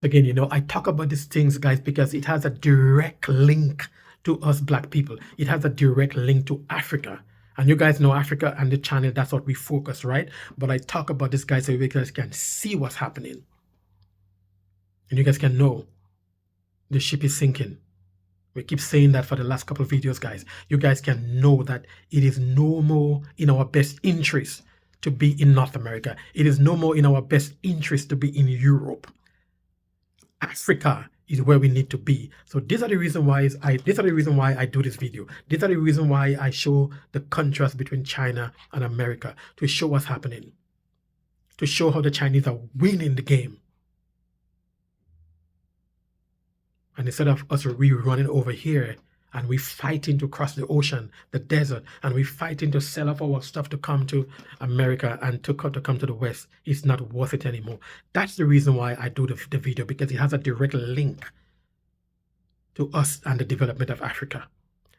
Again, I talk about these things, guys, because it has a direct link to us black people. It has a direct link to Africa. And you guys know Africa and the channel, that's what we focus, right? But I talk about this, guys, so you guys can see what's happening. And you guys can know the ship is sinking. We keep saying that for the last couple of videos, guys. You guys can know that it is no more in our best interest to be in North America. It is no more in our best interest to be in Europe. Africa is where we need to be. So these are the reason why I do this video. These are the reason why I show the contrast between China and America, to show what's happening, to show how the Chinese are winning the game. And instead of us running over here and we fighting to cross the ocean, the desert, and we fighting to sell off our stuff to come to America and to come to the West, it's not worth it anymore. That's the reason why I do the video, because it has a direct link to us and the development of Africa,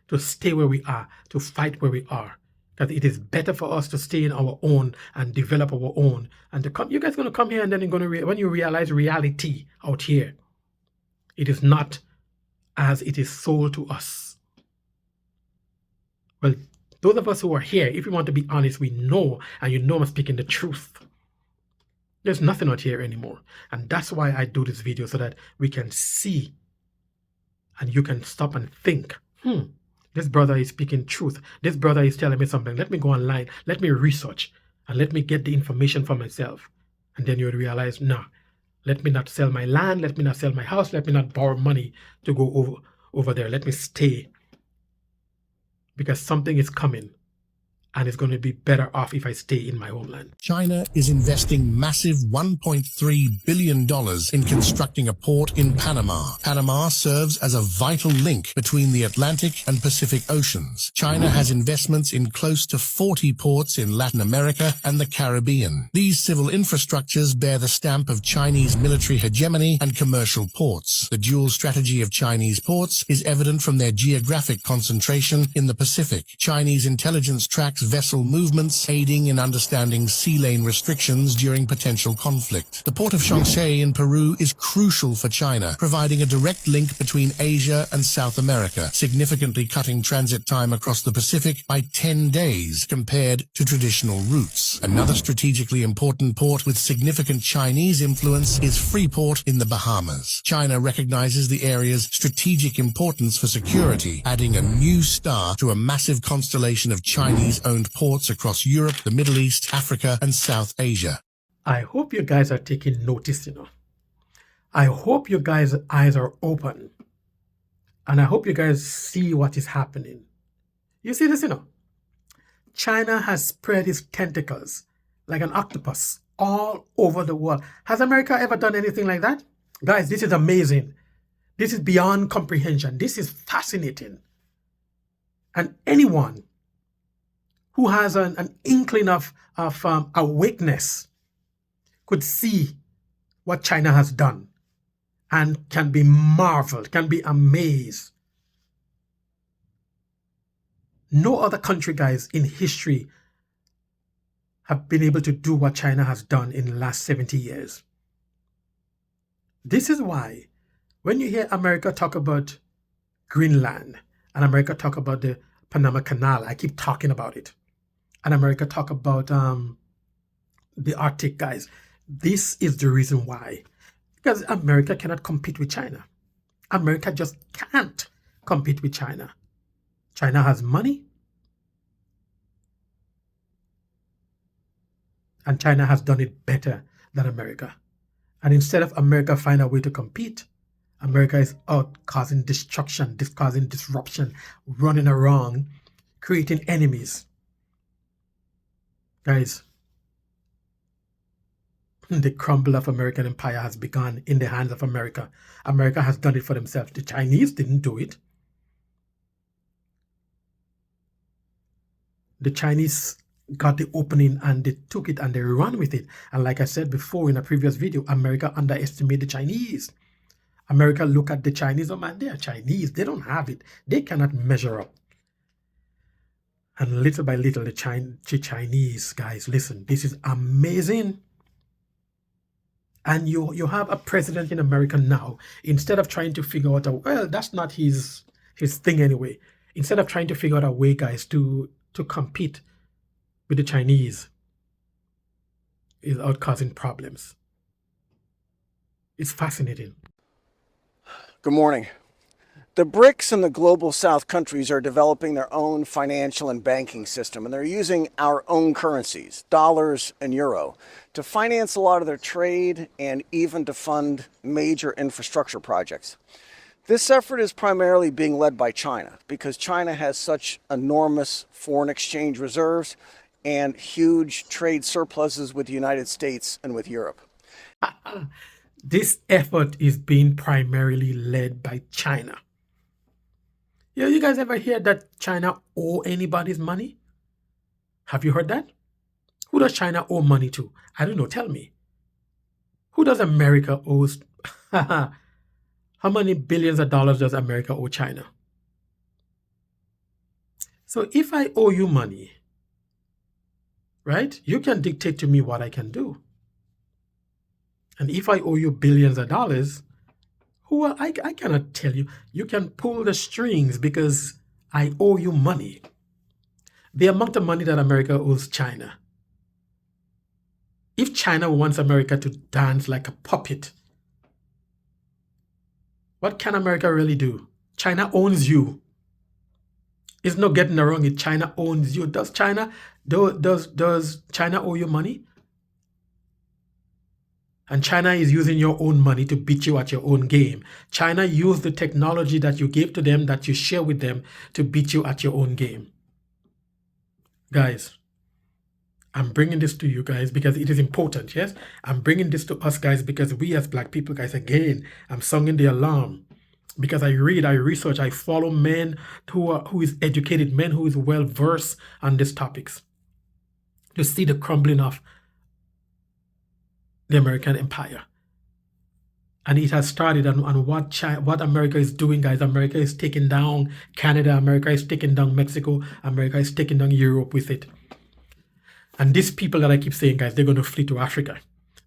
to stay where we are, to fight where we are. Because it is better for us to stay in our own and develop our own, and to come. You guys are going to come here, and then you're going to when you realize reality out here, it is not as it is sold to us. Well, those of us who are here, if we want to be honest, we know, and you know I'm speaking the truth. There's nothing out here anymore. And that's why I do this video, so that we can see and you can stop and think, this brother is speaking truth. This brother is telling me something. Let me go online. Let me research and let me get the information for myself. And then you'll realize, no, let me not sell my land. Let me not sell my house. Let me not borrow money to go over there. Let me stay, because something is coming, and it's going to be better off if I stay in my homeland. China is investing massive $1.3 billion in constructing a port in Panama. Panama serves as a vital link between the Atlantic and Pacific Oceans. China has investments in close to 40 ports in Latin America and the Caribbean. These civil infrastructures bear the stamp of Chinese military hegemony and commercial ports. The dual strategy of Chinese ports is evident from their geographic concentration in the Pacific. Chinese intelligence tracks vessel movements, aiding in understanding sea lane restrictions during potential conflict. The port of Shanxi in Peru is crucial for China, providing a direct link between Asia and South America, significantly cutting transit time across the Pacific by 10 days compared to traditional routes. Another strategically important port with significant Chinese influence is Freeport in the Bahamas. China recognizes the area's strategic importance for security, adding a new star to a massive constellation of Chinese owned ports across Europe, the Middle East, Africa, and South Asia. I hope you guys are taking notice, I hope you guys' eyes are open. And I hope you guys see what is happening. You see this, China has spread its tentacles like an octopus all over the world. Has America ever done anything like that? Guys, this is amazing. This is beyond comprehension. This is fascinating. And anyone who has an inkling of awakeness could see what China has done and can be marveled, can be amazed. No other country, guys, in history have been able to do what China has done in the last 70 years. This is why when you hear America talk about Greenland and America talk about the Panama Canal, I keep talking about it. And America talk about the Arctic, guys. This is the reason why. Because America cannot compete with China. America just can't compete with China. China has money. And China has done it better than America. And instead of America find a way to compete, America is out causing destruction, causing disruption, running around, creating enemies. Guys, the crumble of American empire has begun in the hands of America. America has done it for themselves. The Chinese didn't do it. The Chinese got the opening and they took it and they ran with it. And like I said before in a previous video, America underestimated the Chinese. America look at the Chinese, oh man, they are Chinese. They don't have it. They cannot measure up. And little by little, the Chinese, guys, listen, this is amazing. And you have a president in America now, instead of trying to figure out well, that's not his thing anyway. Instead of trying to figure out a way, guys, to compete with the Chinese, is out causing problems. It's fascinating. Good morning. The BRICS and the global South countries are developing their own financial and banking system, and they're using our own currencies, dollars and euro, to finance a lot of their trade and even to fund major infrastructure projects. This effort is primarily being led by China because China has such enormous foreign exchange reserves and huge trade surpluses with the United States and with Europe. This effort is being primarily led by China. You guys ever hear that China owe anybody's money? Have you heard that? Who does China owe money to? I don't know. Tell me. Who does America owe? How many billions of dollars does America owe China? So if I owe you money, right, you can dictate to me what I can do. And if I owe you billions of dollars, I cannot tell you. You can pull the strings because I owe you money. The amount of money that America owes China. If China wants America to dance like a puppet, what can America really do? China owns you. It's no getting around it. China owns you. Does China owe you money? And China is using your own money to beat you at your own game. China used the technology that you gave to them, that you share with them, to beat you at your own game. Guys, I'm bringing this to you guys because it is important, yes? I'm bringing this to us, guys, because we as Black people, guys, again, I'm sounding the alarm. Because I read, I research, I follow men who is educated, men who is well-versed on these topics, to see the crumbling of the American empire. And it has started on what America is doing, guys. America is taking down Canada. America is taking down Mexico. America is taking down Europe with it. And these people that I keep saying, guys, they're going to flee to Africa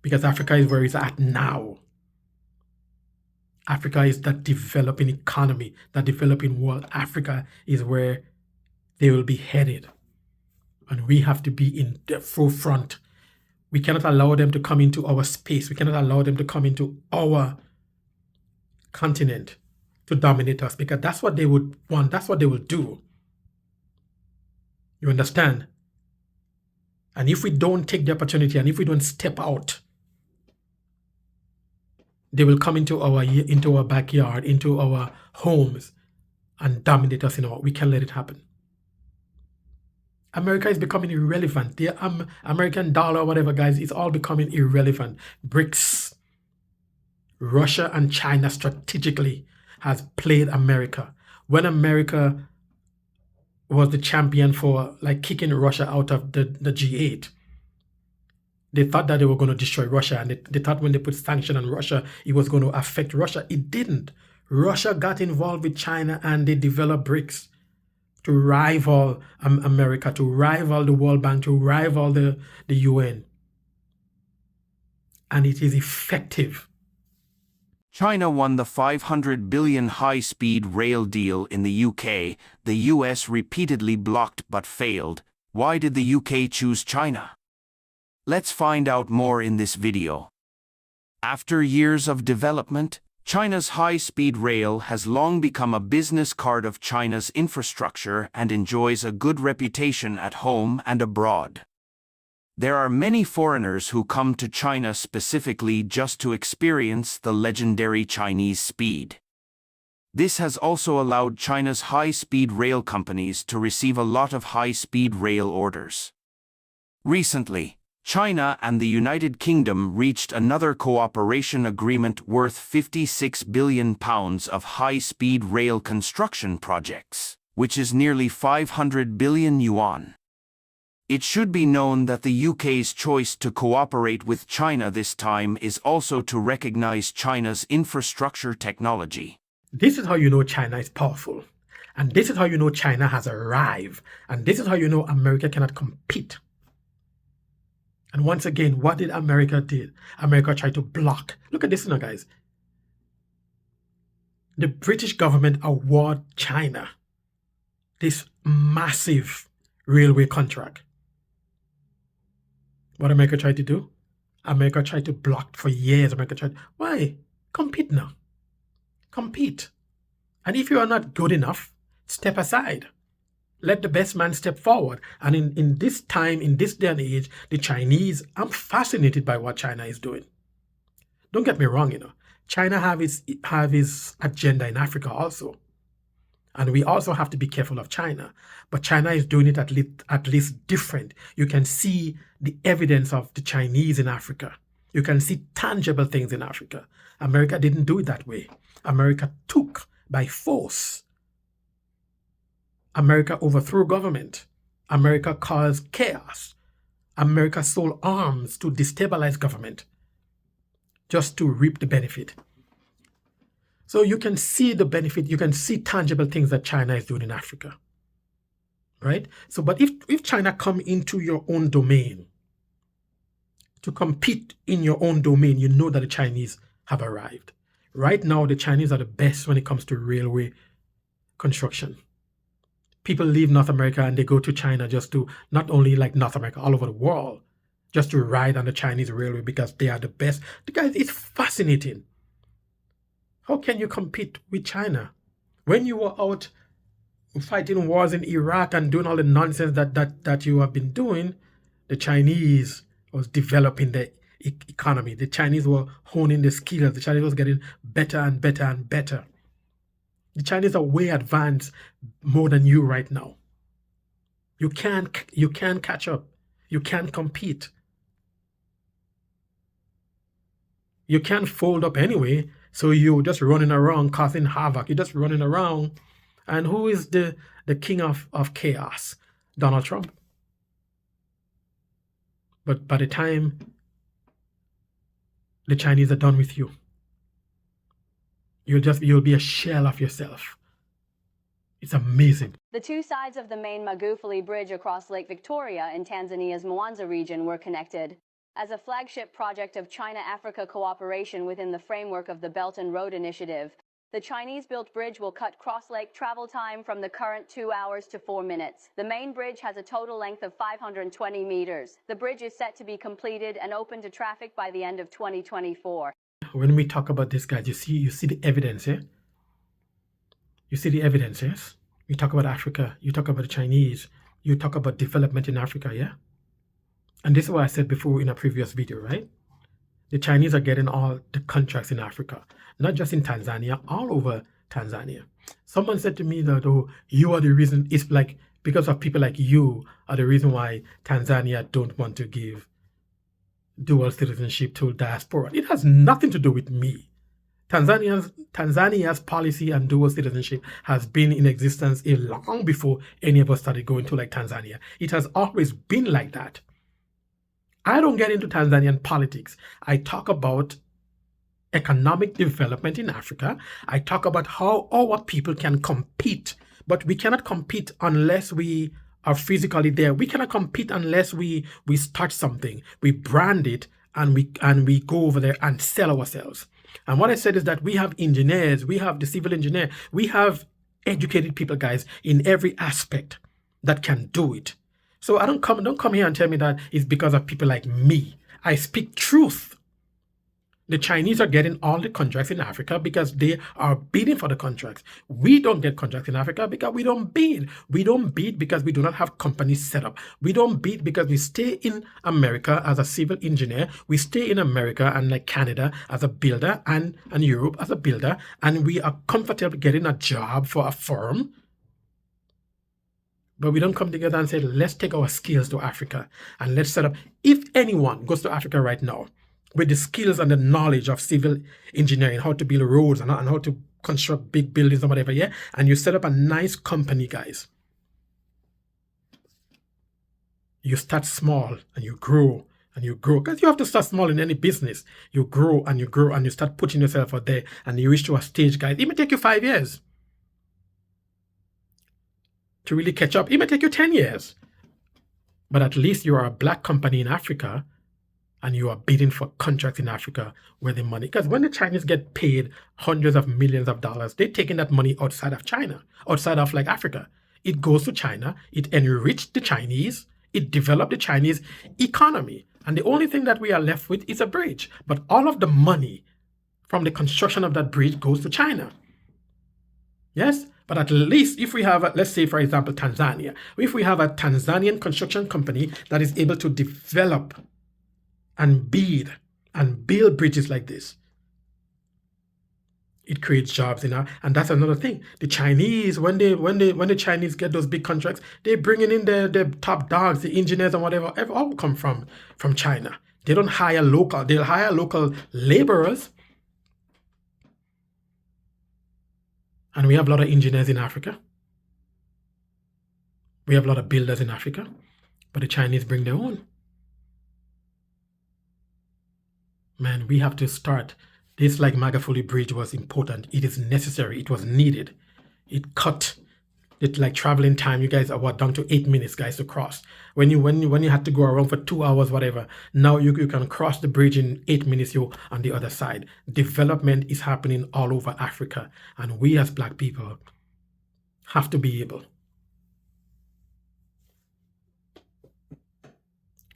because Africa is where it's at now. Africa is that developing economy, that developing world. Africa is where they will be headed. And we have to be in the forefront. We cannot allow them to come into our space. We cannot allow them to come into our continent to dominate us, because that's what they would want. That's what they will do. You understand? And if we don't take the opportunity, and if we don't step out, they will come into our backyard, into our homes, and dominate us. We can't let it happen. America is becoming irrelevant. The American dollar or whatever, guys, it's all becoming irrelevant. BRICS, Russia and China strategically has played America. When America was the champion for kicking Russia out of the G8, they thought that they were going to destroy Russia, and they thought when they put sanction on Russia, it was going to affect Russia. It didn't. Russia got involved with China, and they developed BRICS to rival America, to rival the World Bank, to rival the UN. And it is effective. China won the $500 billion high-speed rail deal in the UK. The US repeatedly blocked but failed. Why did the UK choose China? Let's find out more in this video. After years of development, China's high-speed rail has long become a business card of China's infrastructure and enjoys a good reputation at home and abroad. There are many foreigners who come to China specifically just to experience the legendary Chinese speed. This has also allowed China's high-speed rail companies to receive a lot of high-speed rail orders. Recently, China and the United Kingdom reached another cooperation agreement worth £56 billion of high-speed rail construction projects, which is nearly 500 billion yuan. It should be known that the UK's choice to cooperate with China this time is also to recognize China's infrastructure technology. This is how you know China is powerful. And this is how you know China has arrived. And this is how you know America cannot compete. And once again, what did America do? America tried to block. Look at this now, guys. The British government award China this massive railway contract. What America tried to do? America tried to block for years. America tried, why? Compete now. Compete. And if you are not good enough, step aside. Let the best man step forward. And in this time, in this day and age, the Chinese, I'm fascinated by what China is doing. Don't get me wrong, China have its agenda in Africa also. And we also have to be careful of China. But China is doing it at least different. You can see the evidence of the Chinese in Africa. You can see tangible things in Africa. America didn't do it that way. America took by force. America overthrew government. America caused chaos. America sold arms to destabilize government just to reap the benefit. So you can see the benefit, you can see tangible things that China is doing in Africa, right? So, but if China come into your own domain, to compete in your own domain, you know that the Chinese have arrived. Right now, the Chinese are the best when it comes to railway construction. People leave North America and they go to China just to, not only like North America, all over the world, just to ride on the Chinese railway because they are the best. The guys, it's fascinating. How can you compete with China? When you were out fighting wars in Iraq and doing all the nonsense that you have been doing, the Chinese was developing the economy. The Chinese were honing the skills. The Chinese was getting better and better and better. The Chinese are way advanced more than you right now. You can't catch up. You can't compete. You can't fold up anyway. So you're just running around causing havoc. You're just running around. And who is the king of chaos? Donald Trump. But by the time the Chinese are done with you, you'll be a shell of yourself. It's amazing. The two sides of the main Magufuli Bridge across Lake Victoria in Tanzania's Mwanza region were connected. As a flagship project of China-Africa cooperation within the framework of the Belt and Road Initiative, the Chinese-built bridge will cut cross-lake travel time from the current 2 hours to 4 minutes. The main bridge has a total length of 520 meters. The bridge is set to be completed and open to traffic by the end of 2024. When we talk about this, guys, you see the evidence, eh? You see the evidence, yes? You talk about Africa, you talk about the Chinese, you talk about development in Africa, yeah? And this is what I said before in a previous video, right? The Chinese are getting all the contracts in Africa, not just in Tanzania, all over Tanzania. Someone said to me that, oh, you are the reason, it's like because of people like you are the reason why Tanzania don't want to give dual citizenship to diaspora. It has nothing to do with me. Tanzania's policy and dual citizenship has been in existence long before any of us started going to like Tanzania. It has always been like that. I don't get into Tanzanian politics. I talk about economic development in Africa. I talk about how our people can compete, but we cannot compete unless we are physically there. We cannot compete unless we start something, we brand it, and we go over there and sell ourselves. And what I said is that we have engineers, we have the civil engineer, we have educated people, guys, in every aspect that can do it. So don't come here and tell me that it's because of people like me. I speak truth. The Chinese are getting all the contracts in Africa because they are bidding for the contracts. We don't get contracts in Africa because we don't bid. We don't bid because we do not have companies set up. We don't bid because we stay in America as a civil engineer. We stay in America and like Canada as a builder and Europe as a builder. And we are comfortable getting a job for a firm. But we don't come together and say, let's take our skills to Africa and let's set up. If anyone goes to Africa right now with the skills and the knowledge of civil engineering, how to build roads and how to construct big buildings or whatever, yeah, and you set up a nice company, guys, you start small and you grow and you grow, because you have to start small in any business. You grow and you start putting yourself out there and you reach to a stage, guys. It may take you 5 years to really catch up. It may take you 10 years. But at least you are a black company in Africa and you are bidding for contracts in Africa where the money, because when the Chinese get paid hundreds of millions of dollars, they're taking that money outside of China, outside of like Africa. It goes to China, it enriched the Chinese, it developed the Chinese economy. And the only thing that we are left with is a bridge. But all of the money from the construction of that bridge goes to China. Yes? But at least if we have, let's say, for example, Tanzania, if we have a Tanzanian construction company that is able to develop and bid and build bridges like this, it creates jobs in our, and that's another thing. The Chinese, when the Chinese get those big contracts, they're bringing in the top dogs, the engineers and whatever, all come from China. They don't hire local, they'll hire local laborers. And we have a lot of engineers in Africa. We have a lot of builders in Africa, but the Chinese bring their own. Man, we have to start. This like Magufuli Bridge was important. It is necessary. It was needed. It cut it like traveling time. You guys are down to 8 minutes, guys, to cross. When you had to go around for 2 hours, whatever. Now you can cross the bridge in 8 minutes. You're on the other side. Development is happening all over Africa, and we as Black people have to be able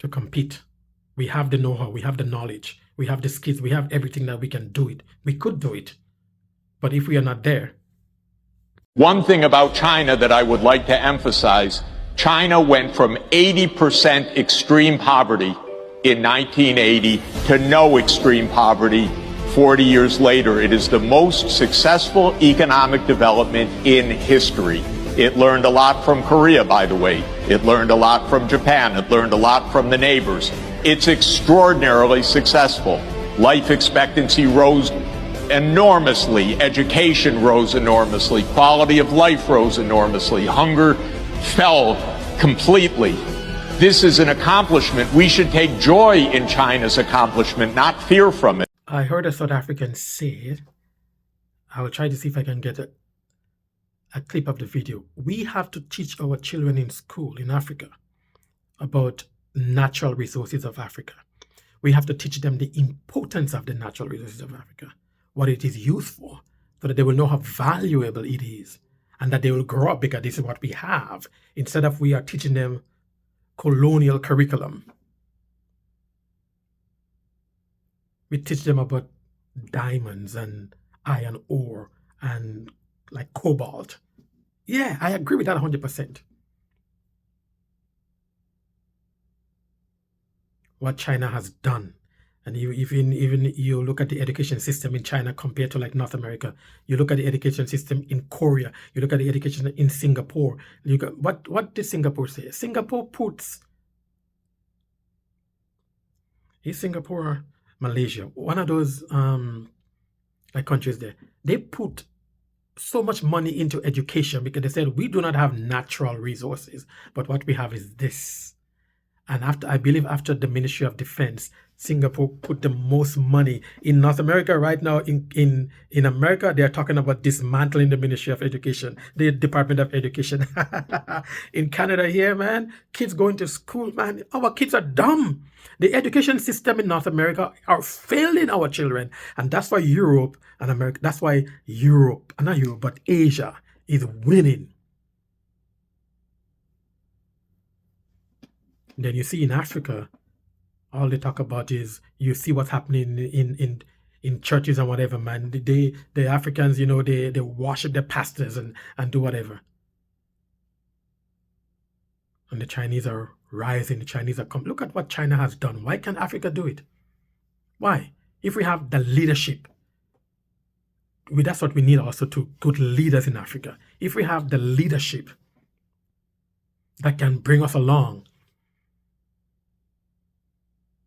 to compete. We have the know-how. We have the knowledge. We have the skills. We have everything that we can do it. We could do it. But if we are not there. One thing about China that I would like to emphasize, China went from 80% extreme poverty in 1980 to no extreme poverty 40 years later. It is the most successful economic development in history. It learned a lot from Korea, by the way. It learned a lot from Japan. It learned a lot from the neighbors. It's extraordinarily successful. Life expectancy rose enormously. Education rose enormously. Quality of life rose enormously. Hunger fell completely. This is an accomplishment. We should take joy in China's accomplishment, not fear from it. I heard a South African say it. I will try to see if I can get a clip of the video. We have to teach our children in school in Africa about natural resources of Africa. We have to teach them the importance of the natural resources of Africa, what it is used for, so that they will know how valuable it is, and that they will grow up because this is what we have, instead of we are teaching them colonial curriculum. We teach them about diamonds and iron ore and like cobalt. Yeah, I agree with that 100%. What China has done. And even you look at the education system in China compared to like North America. You look at the education system in Korea. You look at the education in Singapore. You got, what did Singapore say? Singapore puts... Is Singapore, Malaysia, one of those like countries there. They put so much money into education because they said we do not have natural resources, but what we have is this. And I believe after the Ministry of Defense, Singapore put the most money in North America right now. In America, they are talking about dismantling the Ministry of Education, the Department of Education. In Canada here, man, kids going to school, man, our kids are dumb. The education system in North America are failing our children. And that's why Europe and America, that's why Europe, not Europe, but Asia is winning. Then you see in Africa, all they talk about is, you see what's happening in churches and whatever, man. The Africans, you know, they worship their pastors and do whatever. And the Chinese are rising. The Chinese are coming. Look at what China has done. Why can't Africa do it? Why? If we have the leadership, that's what we need also, to good leaders in Africa. If we have the leadership that can bring us along,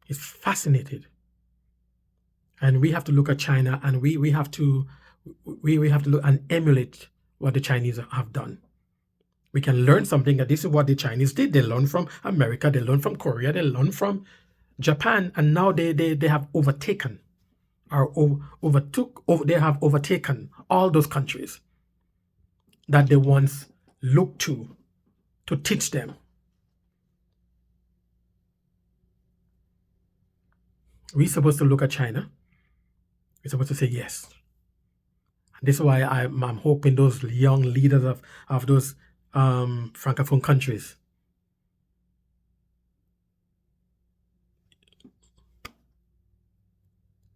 is fascinated. And we have to look at China, and we have to look and emulate what the Chinese have done. We can learn something, that this is what the Chinese did. They learned from America, they learned from Korea, they learned from Japan, and now they have overtaken they have overtaken all those countries that they once looked to teach them. We're supposed to look at China. We're supposed to say yes. And this is why I'm hoping those young leaders of those Francophone countries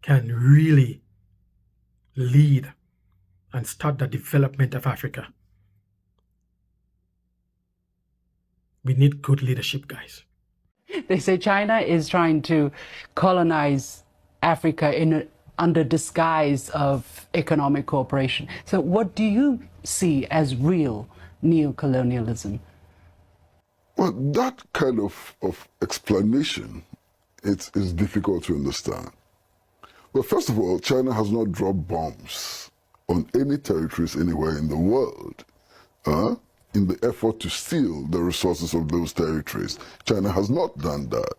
can really lead and start the development of Africa. We need good leadership, guys. They say China is trying to colonize Africa under disguise of economic cooperation. So what do you see as real neocolonialism? Well, that kind of explanation is difficult to understand. Well, first of all, China has not dropped bombs on any territories anywhere in the world in the effort to steal the resources of those territories. China has not done that.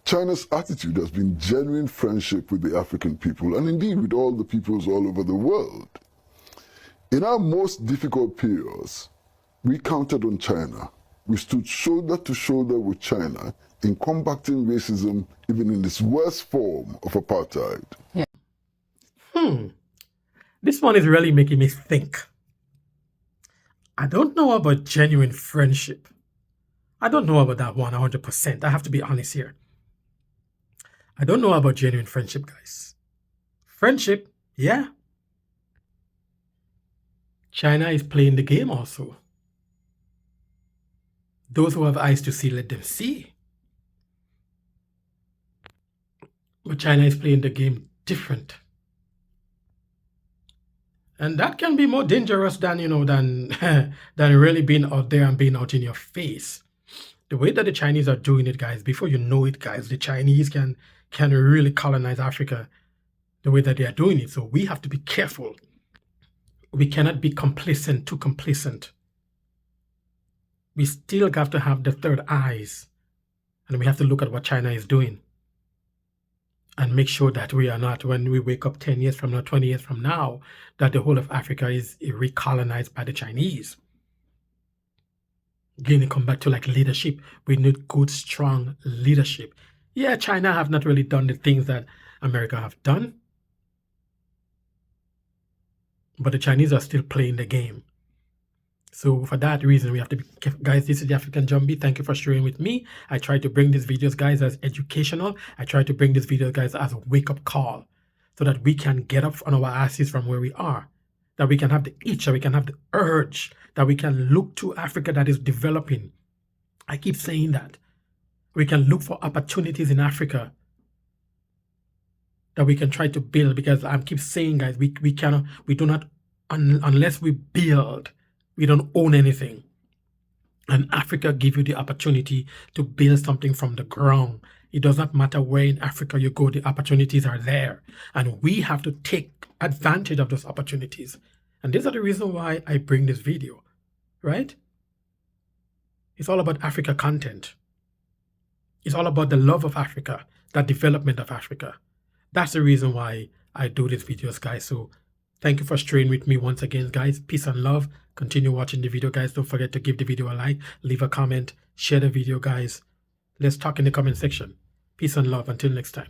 China's attitude has been genuine friendship with the African people and indeed with all the peoples all over the world. In our most difficult periods, we counted on China. We stood shoulder to shoulder with China in combating racism, even in its worst form of apartheid. Yeah. This one is really making me think. I don't know about genuine friendship. I don't know about that one 100%. I have to be honest here. I don't know about genuine friendship, guys. Friendship, yeah. China is playing the game also. Those who have eyes to see, let them see. But China is playing the game different. And that can be more dangerous than, than really being out there and being out in your face. The way that the Chinese are doing it, guys, before you know it, guys, the Chinese can really colonize Africa the way that they are doing it. So we have to be careful. We cannot be complacent, too complacent. We still have to have the third eyes. And we have to look at what China is doing. And make sure that we are not, when we wake up 10 years from now, 20 years from now, that the whole of Africa is recolonized by the Chinese. Again, come back to like leadership. We need good, strong leadership. Yeah, China have not really done the things that America have done. But the Chinese are still playing the game. So for that reason, we have to be careful. Guys, this is the African Jumbie. Thank you for sharing with me. I try to bring these videos, guys, as educational. I try to bring these videos, guys, as a wake-up call so that we can get up on our asses from where we are, that we can have the itch, that we can have the urge, that we can look to Africa that is developing. I keep saying that. We can look for opportunities in Africa that we can try to build, because I keep saying, guys, we do not, unless we build, we don't own anything. And Africa gives you the opportunity to build something from the ground. It does not matter where in Africa you go, the opportunities are there. And we have to take advantage of those opportunities. And these are the reason why I bring this video, right? It's all about Africa content. It's all about the love of Africa, the development of Africa. That's the reason why I do these videos, guys. So thank you for staying with me once again, guys. Peace and love. Continue watching the video, guys. Don't forget to give the video a like, leave a comment, share the video, guys. Let's talk in the comment section. Peace and love. Until next time.